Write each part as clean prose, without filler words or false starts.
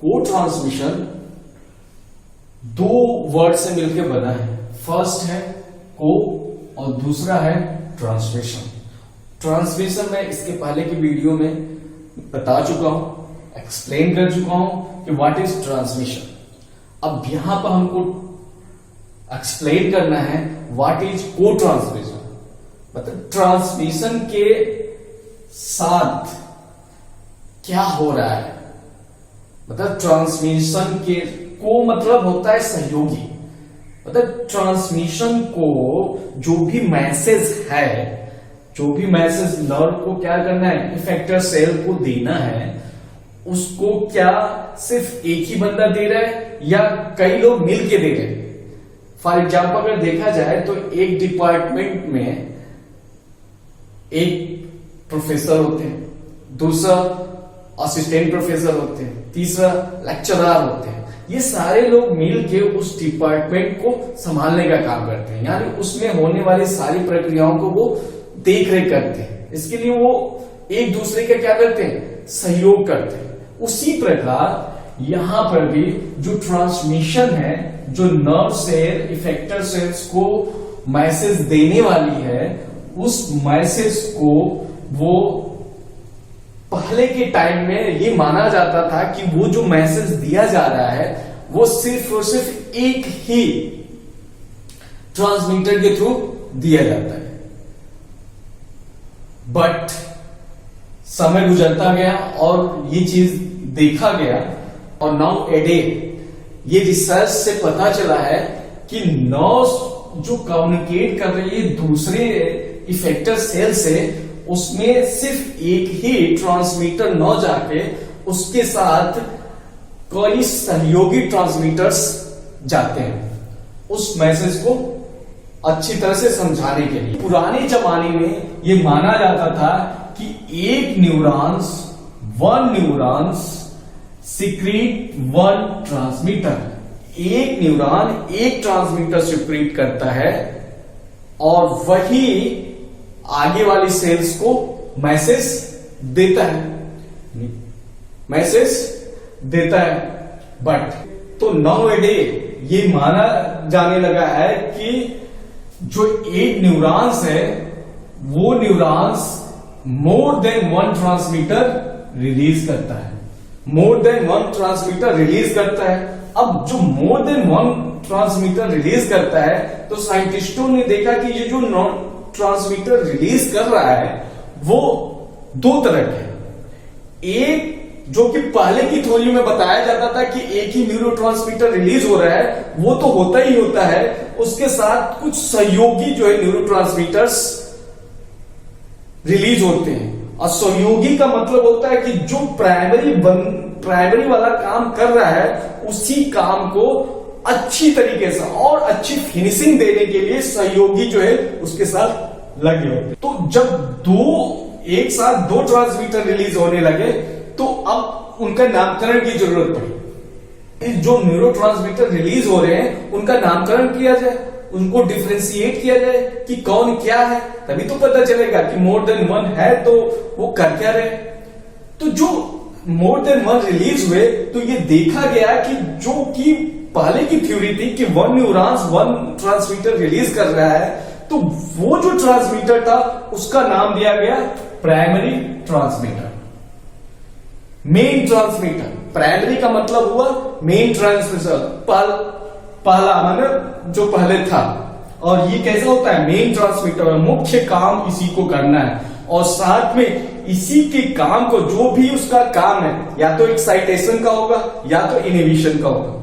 को ट्रांसमिशन दो वर्ड से मिलकर बना है। फर्स्ट है को और दूसरा है ट्रांसमिशन। ट्रांसमिशन मैं इसके पहले की वीडियो में बता चुका हूं, एक्सप्लेन कर चुका हूं कि व्हाट इज ट्रांसमिशन। अब यहां पर हमको एक्सप्लेन करना है व्हाट इज को ट्रांसमिशन। मतलब ट्रांसमिशन के साथ क्या हो रहा है। मतलब ट्रांसमिशन के को मतलब होता है सहयोगी। मतलब ट्रांसमिशन को जो भी मैसेज है, जो भी मैसेज नर्व को क्या करना है, इफेक्टर सेल को देना है, उसको क्या सिर्फ एक ही बंदा दे रहा है या कई लोग मिलके दे रहे हैं। फॉर एग्जाम्पल अगर देखा जाए तो एक डिपार्टमेंट में एक प्रोफेसर होते हैं, दूसरा असिस्टेंट प्रोफेसर होते हैं, तीसरा लेक्चरर होते हैं। ये सारे लोग मिलके उस डिपार्टमेंट को संभालने का काम करते हैं, यानी उसमें होने वाली सारी प्रक्रियाओं को वो देख रेख करते हैं। इसके लिए वो एक दूसरे का क्या करते हैं, सहयोग करते हैं। उसी प्रकार यहां पर भी जो ट्रांसमिशन है, जो नर्व सेल इफेक्टर सेल्स को मैसेज देने वाली है, उस मैसेज को वो पहले के टाइम में ये माना जाता था कि वो जो मैसेज दिया जा रहा है वो सिर्फ और सिर्फ एक ही ट्रांसमीटर के थ्रू दिया जाता है। बट समय गुजरता गया और ये चीज देखा गया और नाउ ए डे ये रिसर्च से पता चला है कि नर्व जो कम्युनिकेट कर रही है दूसरे इफेक्टर सेल से, उसमें सिर्फ एक ही ट्रांसमीटर न जाके उसके साथ कई सहयोगी ट्रांसमीटर्स जाते हैं उस मैसेज को अच्छी तरह से समझाने के लिए। पुराने जमाने में यह माना जाता था कि एक one neurons secrete one transmitter. एक न्यूरॉन एक ट्रांसमीटर सिक्रीट करता है और वही आगे वाली सेल्स को मैसेज देता है। बट तो नाउ ए डे ये माना जाने लगा है कि जो एक न्यूरॉन्स है वो neurons more than one transmitter release करता है। अब जो more than one transmitter release करता है तो साइंटिस्टों ने देखा कि ये जो ट्रांसमीटर रिलीज कर रहा है वो दो तरह के। एक जो कि पहले की थ्योरी में बताया जाता था कि एक ही न्यूरोट्रांसमीटर रिलीज हो रहा है, वो तो होता ही होता है, उसके साथ कुछ सहयोगी जो है न्यूरोट्रांसमीटर्स रिलीज होते हैं। और सहयोगी का मतलब होता है कि जो प्राइमरी वाला काम कर रहा है उसी काम को अच्छी तरीके से और अच्छी फिनिशिंग देने के लिए सहयोगी जो है उसके साथ लगे होते। तो जब एक साथ दो ट्रांसमीटर रिलीज होने लगे तो अब उनका नामकरण की जरूरत पड़ी। जो न्यूरोट्रांसमीटर रिलीज हो रहे हैं उनका नामकरण किया जाए, उनको डिफरेंशिएट किया जाए कि कौन क्या है, तभी तो पता चलेगा कि मोर देन वन है तो वो कर क्या रहे। तो जो मोर देन वन रिलीज हुए तो ये देखा गया कि जो कि पहले की थ्योरी थी कि one neurons one transmitter release कर रहा है, तो वो जो ट्रांसमीटर था उसका नाम दिया गया primary transmitter, main transmitter. Primary का मतलब हुआ मेन ट्रांसमीटर, पहला माने जो पहले था। और ये कैसा होता है, मेन ट्रांसमीटर, मुख्य काम इसी को करना है और साथ में इसी के काम को जो भी उसका काम है या तो एक्साइटेशन का होगा या तो इनहिबिशन का होगा।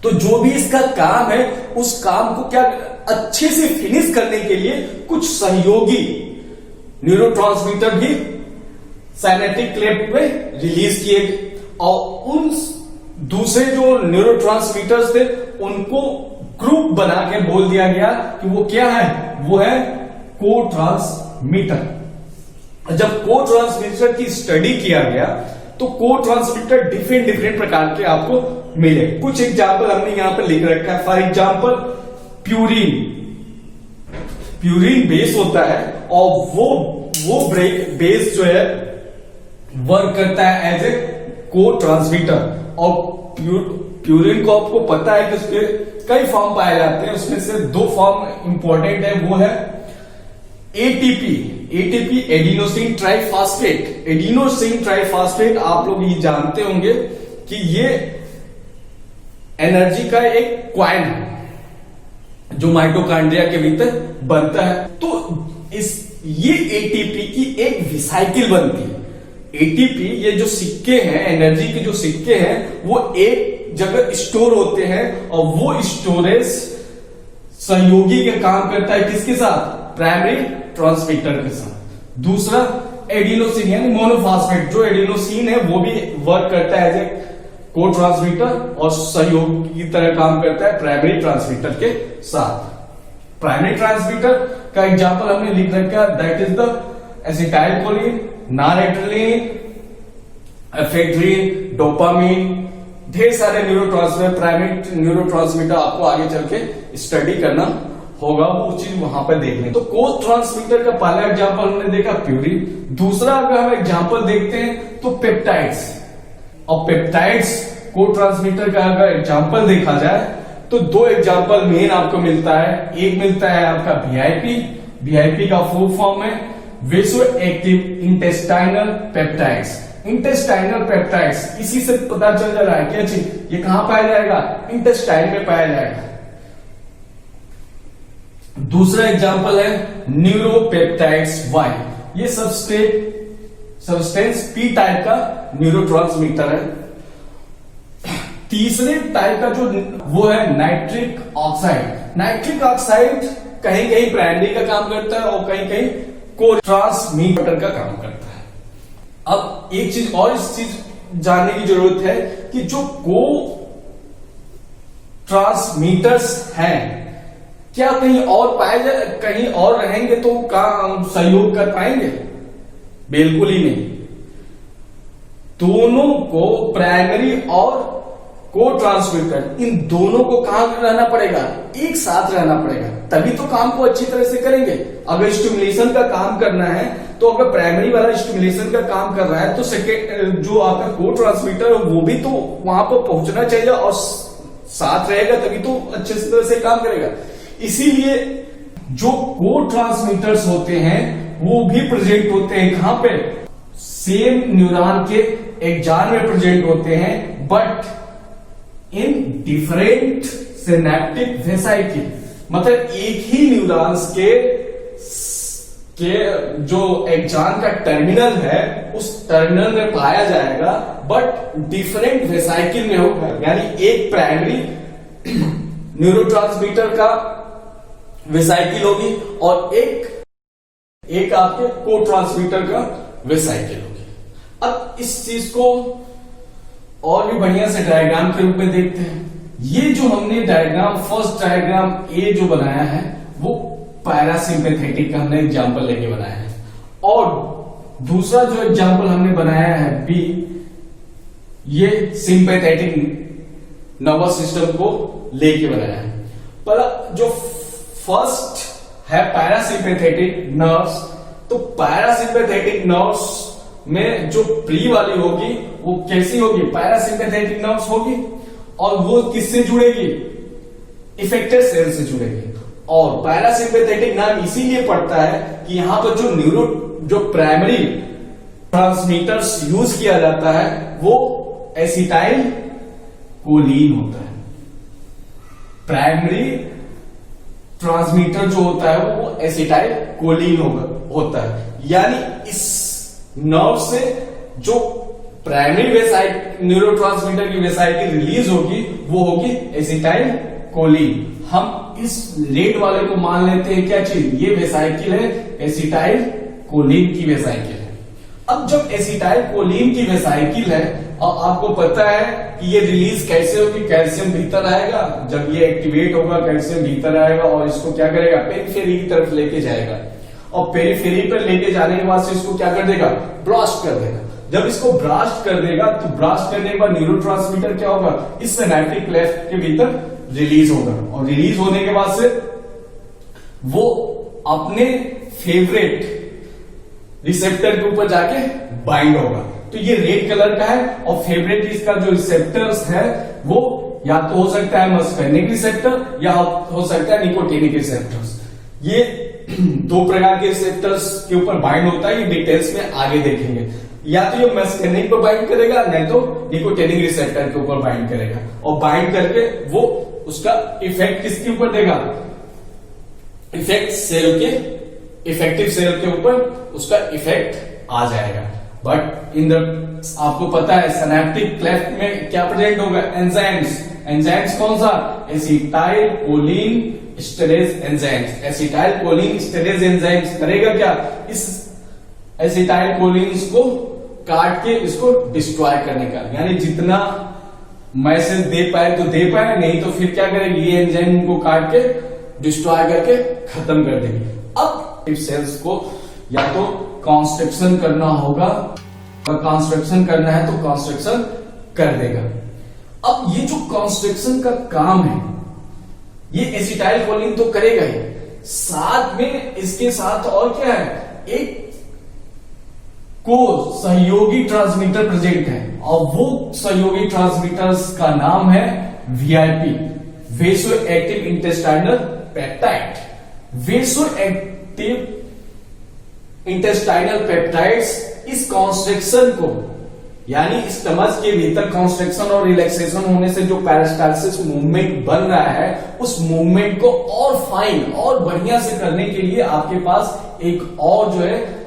तो जो भी इसका काम है उस काम को क्या अच्छे से फिनिश करने के लिए कुछ सहयोगी न्यूरोट्रांसमीटर भी साइनेप्टिक क्लेफ्ट में रिलीज किए गए और उन दूसरे जो न्यूरोट्रांसमीटर्स थे उनको ग्रुप बना के बोल दिया गया कि वो क्या है, वो है को ट्रांसमीटर। जब को ट्रांसमीटर की स्टडी किया गया तो को ट्रांसमीटर डिफरेंट प्रकार के आपको मिले। कुछ एग्जाम्पल हमने यहां पर लिख रखा है। फॉर एग्जाम्पल प्यूरिन बेस होता है और वो बेस जो है वर्क करता है एज ए को ट्रांसमीटर। और प्यूरिन को आपको पता है कि उसके कई फॉर्म पाए जाते हैं, उसमें से दो फॉर्म इंपॉर्टेंट है, वो है ATP adenosine triphosphate. Adenosine triphosphate आप लोग ये जानते होंगे कि ये एनर्जी का एक क्वाइन है जो माइटोकॉन्ड्रिया के भीतर बनता है। तो ये एटीपी की एक रिसाइकिल बनती है। एटीपी, ये जो सिक्के हैं, एनर्जी के जो सिक्के हैं, वो एक जगह स्टोर होते हैं और वो स्टोरेज सहयोगी का काम करता है किसके साथ? प्राइमरी ट्रांसमीटर के साथ। दूसरा एडिनोसिन यानी मोनोफॉस्फेट, जो एडिनोसिन है वो भी वर्क करता है एज ए को ट्रांसमीटर और सहयोगी की तरह काम करता है प्राइमरी ट्रांसमीटर के साथ। प्राइमरी ट्रांसमीटर का एग्जांपल हमने लिख रखा है, that is the acetylcholine, noradrenaline, ephedrine, dopamine. ढेर सारे न्यूरोट्रांसमीटर, प्राइमरी न्यूरोट्रांसमीटर आपको आगे चल के स्टडी करना होगा, वो चीज वहां पर देख लें। तो को ट्रांसमीटर का पहला एग्जांपल हमने देखा प्यूरिन। दूसरा अगर हम एग्जांपल देखते हैं तो पेप्टाइड्स। और पेप्टाइड्स को ट्रांसमीटर का अगर एग्जांपल देखा जाए तो दो एग्जांपल मेन आपको मिलता है। एक मिलता है आपका वीआईपी का फुल फॉर्म है vasoactive intestinal peptides. Intestinal peptides, इसी से पता चल जा रहा है क्या चीज, ये कहां पाया जाएगा? इंटेस्टाइन में पाया जाएगा। दूसरा एग्जांपल है न्यूरोपेप्टाइड्स वाई। ये सब्सटेंस पी टाइप का न्यूरोट्रांसमीटर है। तीसरे टाइप का जो वो है नाइट्रिक ऑक्साइड। नाइट्रिक ऑक्साइड कहीं कहीं प्राइमरी का काम करता है और कहीं कहीं को ट्रांसमीटर का काम करता है। अब एक चीज और, इस चीज जानने की जरूरत है कि जो को ट्रांसमीटर्स हैं क्या कहीं और पाए जाए, कहीं और रहेंगे तो काम सहयोग कर पाएंगे? बिल्कुल ही नहीं। दोनों को, प्राइमरी और को ट्रांसमीटर, इन दोनों को कहां रहना पड़ेगा? एक साथ रहना पड़ेगा, तभी तो काम को अच्छी तरह से करेंगे। अगर स्टिमुलेशन का काम करना है तो अगर प्राइमरी वाला स्टिमुलेशन का काम कर रहा है तो सेकेंड जो आपका को ट्रांसमीटर है वो भी तो वहां पर पहुंचना चाहिए और साथ रहेगा, तभी तो अच्छे तरह से काम करेगा। इसीलिए जो को ट्रांसमीटर्स होते हैं वो भी प्रेजेंट होते हैं कहां पे? सेम न्यूरॉन के एक्सॉन में प्रेजेंट होते हैं, but in different synaptic vesicle. मतलब एक ही न्यूरॉन्स के जो एक्सॉन का टर्मिनल है उस टर्मिनल में पाया जाएगा, बट डिफरेंट वेसाइकिल में होगा। यानी एक प्राइमरी न्यूरोट्रांसमीटर का वेसाइकिल होगी और एक आपके को ट्रांसमीटर का वेसाइकिल होगी। अब इस चीज को और भी बढ़िया से डायग्राम के रूप में देखते हैं। ये जो हमने डायग्राम, फर्स्ट डायग्राम ए जो बनाया है वो पैरासिम्पैथेटिक का हमने एग्जाम्पल लेके बनाया है, और दूसरा जो एग्जाम्पल हमने बनाया है बी, ये सिंपैथेटिक नर्वस सिस्टम को लेके बनाया है। पर जो फर्स्ट है पैरासिम्पैथेटिक नर्व्स, तो पैरासिम्पैथेटिक नर्व्स में जो प्री वाली होगी वो कैसी होगी? पैरासिम्पैथेटिक नर्व्स होगी, और वो किससे जुड़ेगी? इफेक्टर सेल से जुड़ेगी। और पैरासिम्पैथेटिक नाम इसीलिए पड़ता है कि यहां पर जो प्राइमरी ट्रांसमीटर्स यूज किया जाता है वो एसिटाइल कोलिन होता है। प्राइमरी ट्रांसमीटर जो होता है वो एसिटाइल कोलिन होता है। यानी इस नर्व से जो प्राइमरी न्यूरोट्रांसमीटर की वेसाइकिल रिलीज होगी वो होगी एसिटाइल कोलिन। हम इस रेड वाले को मान लेते हैं क्या चीज? ये वेसाइकिल है एसिटाइल कोलिन की वेसाइकिल है। अब जब एसिटाइल कोलिन की वेसाइकिल है और आपको पता है कि ये रिलीज कैसे होगी? कैल्शियम भीतर आएगा, जब ये एक्टिवेट होगा कैल्शियम भीतर आएगा और इसको क्या करेगा? पेरिफेरी की तरफ लेके जाएगा, और पेरिफेरी पर लेके जाने के बाद से इसको क्या कर देगा? ब्लास्ट कर देगा। जब इसको ब्लास्ट कर देगा तो ब्लास्ट करने के बाद न्यूरोट्रांसमीटर क्या होगा? इस सिनेप्टिक क्लेफ्ट के भीतर रिलीज होगा, और रिलीज होने के बाद से वो अपने फेवरेट रिसेप्टर के ऊपर जाके बाइंड होगा। तो ये रेड कलर का है। और फेवरेट इसका जो रिसेप्टर्स है वो या तो हो सकता है मस्कर्निक रिसेप्टर या हो सकता है निकोटिनिक रिसेप्टर्स। ये दो प्रकार के रिसेप्टर्स के ऊपर बाइंड होता है, ये डिटेल्स में आगे देखेंगे। या तो ये मस्कर्निक पर बाइंड करेगा, नहीं तो निकोटिनिक रिसेप्टर के ऊपर बाइंड करेगा, और बाइंड करके वो उसका इफेक्ट किसके ऊपर देगा, इफेक्ट सेल के, इफेक्टिव सेल के ऊपर उसका इफेक्ट आ जाएगा। बट इन द आपको पता है सिनेप्टिक क्लेफ्ट में क्या प्रेजेंट होगा, एंजाइम्स। एंजाइम्स कौन सा, acetylcholine esterase enzymes. Acetylcholine esterase enzymes करेगा क्या, इस एसिटाइल कोलिन्स को काट के इसको डिस्ट्रॉय करने का, यानी जितना मैसेज दे पाए तो दे पाए, नहीं तो फिर क्या करेगी, ये एंजाइम को काट के डिस्ट्रॉय करके खत्म कर देगी। अब इस सेल्स को या तो कॉन्स्ट्रक्शन करना होगा, कॉन्स्ट्रक्शन करना है तो कॉन्स्ट्रक्शन कर देगा। अब ये जो कॉन्स्ट्रक्शन का काम है ये एसिटाइल कोलिन तो करेगा ही, साथ में इसके साथ और क्या है, एक को सहयोगी ट्रांसमीटर प्रेजेंट है, और वो सहयोगी ट्रांसमीटर्स का नाम है VIP, वेसो active intestinal peptide. वेसो active intestinal peptides इस कॉन्स्ट्रक्शन को, यानी स्टमक के भीतर कॉन्स्ट्रक्शन और रिलैक्सेशन होने से जो पेरिस्टाल्सिस मूवमेंट बन रहा है, उस मूवमेंट को और फाइन और बढ़िया से करने के लिए आपके पास एक और जो है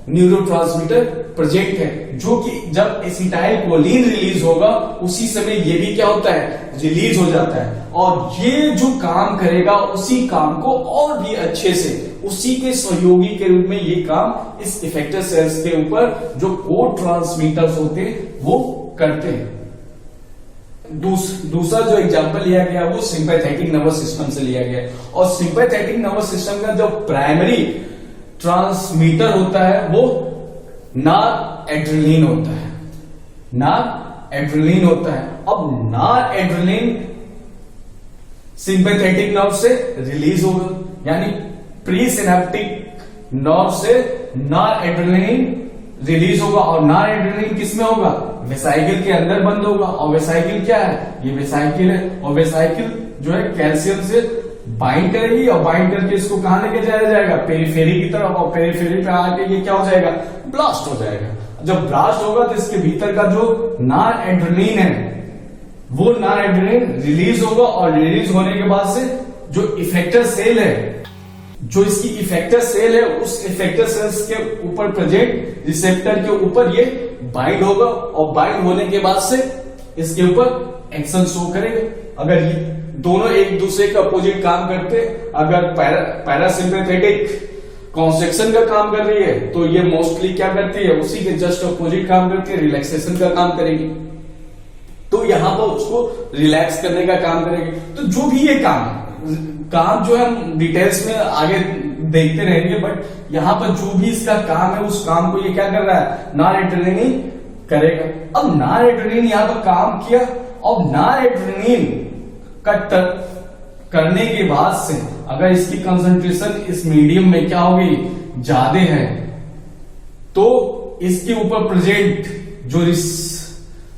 न्यूरोट्रांसमीटर प्रेजेंट है, जो कि जब एसिटाइल कोलिन रिलीज होगा उसी समय ये भी क्या होता है, रिलीज हो जाता है, और ये जो काम करेगा उसी काम को और भी अच्छे से उसी के सहयोगी के रूप में ये काम इस इफेक्टर सेल्स के ऊपर जो कोड ट्रांसमीटर्स होते हैं वो करते हैं। दूसरा जो एग्जांपल लिया गया वो सिंपैथेटिक नर्वस सिस्टम से लिया गया, और सिंपैथेटिक नर्वस सिस्टम का जो प्राइमरी ट्रांसमीटर होता है वो नॉर एड्रेनलिन होता है, नॉर एड्रेनलिन होता है। अब नॉर एड्रेनलिन सिंपैथेटिक नर्व से रिलीज होगा, यानी प्री सिनेप्टिक नर्व से नॉर एड्रेनलिन रिलीज होगा, और नॉर एड्रेनलिन किसमें होगा, वेसाइकिल के अंदर बंद होगा। और वेसाइकिल क्या है, ये वेसाइकिल है, और वेसाइकिल जो है कैल्शियम से बाइंड करेगी, और बाइंड करके इसको कहां लेके जाया जाएगा, पेरिफेरी की तरफ, और पेरिफेरी पे आके ये क्या हो जाएगा, ब्लास्ट हो जाएगा। जब ब्लास्ट होगा तो इसके भीतर का जो नॉर एड्रेनलिन है वो नॉर एड्रेनलिन रिलीज होगा, और रिलीज होने के बाद से जो इफेक्टर सेल है, जो इसकी इफेक्टर सेल है, उस इफेक्टर सेल्स के ऊपर प्रेजेंट रिसेप्टर के ऊपर ये बाइंड होगा, और बाइंड होने के बाद से इसके ऊपर एक्शन शो करेगा। अगर ये दोनों एक दूसरे के अपोजिट काम करते, अगर पैरासिम्पैथेटिक कॉन्स्ट्रक्शन का काम कर रही है तो ये मोस्टली क्या करती है, उसी के जस्ट अपोजिट काम करती है, रिलैक्सेशन का काम करेगी, तो यहां पर उसको रिलैक्स करने का काम करेगी। तो जो भी ये काम जो है हम डिटेल्स में आगे देखते रहेंगे, बट यहां पर जो भी इसका काम है उस काम को ये क्या कर रहा है, नॉर एड्रेनलिन करेगा। अब नॉर एड्रेनलिन यहां पर काम किया, और नॉर एड्रेनलिन का करने के बाद से अगर इसकी कंसंट्रेशन इस मीडियम में क्या होगी, ज्यादा है, तो इसके ऊपर प्रेजेंट जो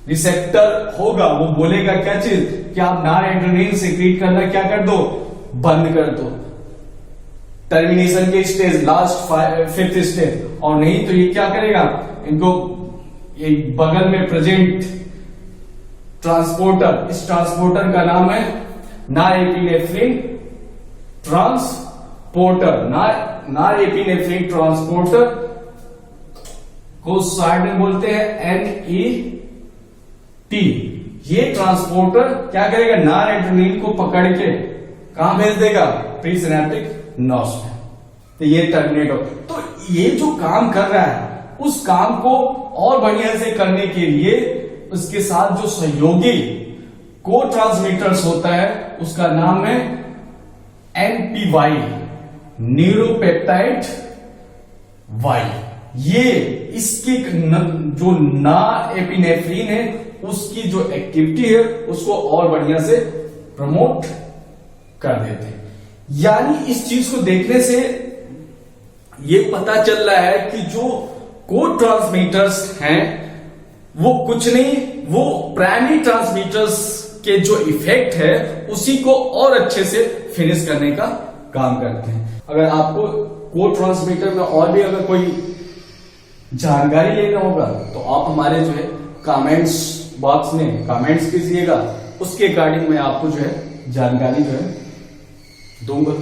रिसेप्टर होगा वो बोलेगा क्या चीज, कि आप नॉर एड्रेनलिन सीक्रेट करना क्या कर दो, बंद कर दो, टर्मिनेशन के स्टेज, लास्ट 5th स्टेज। और नहीं तो ये क्या करेगा, इनको एक बगल में प्रेजेंट ट्रांसपोर्टर, इस ट्रांसपोर्टर का नाम है नॉरएपिनेफ्रिन ट्रांसपोर्टर। नॉरएपिनेफ्रिन ट्रांसपोर्टर को शार्ट में बोलते हैं NET। ये ट्रांसपोर्टर क्या करेगा, नॉर एड्रेनलिन को पकड़ के कहां भेज देगा, प्री सिनेप्टिक नर्व्स में, तो ये टर्मिनेट हो। तो ये जो काम कर रहा है उस काम को और बढ़िया से करने के लिए उसके साथ जो सहयोगी को ट्रांसमीटर्स होता है उसका नाम है NPY, न्यूरोपेप्टाइड वाई। ये इसकी जो नॉरएपिनेफ्रिन है उसकी जो एक्टिविटी है उसको और बढ़िया से प्रमोट कर देते हैं। यानी इस चीज को देखने से ये पता चल रहा है कि जो को ट्रांसमीटर्स हैं वो कुछ नहीं, वो प्राइमरी ट्रांसमीटर्स के जो इफेक्ट है उसी को और अच्छे से फिनिश करने का काम करते हैं। अगर आपको को ट्रांसमीटर में और भी अगर कोई जानकारी लेना होगा तो आप हमारे जो है कमेंट्स बॉक्स में कमेंट्स कीजिएगा, उसके अकॉर्डिंग मैं आपको जो है जानकारी जो है दूंगा।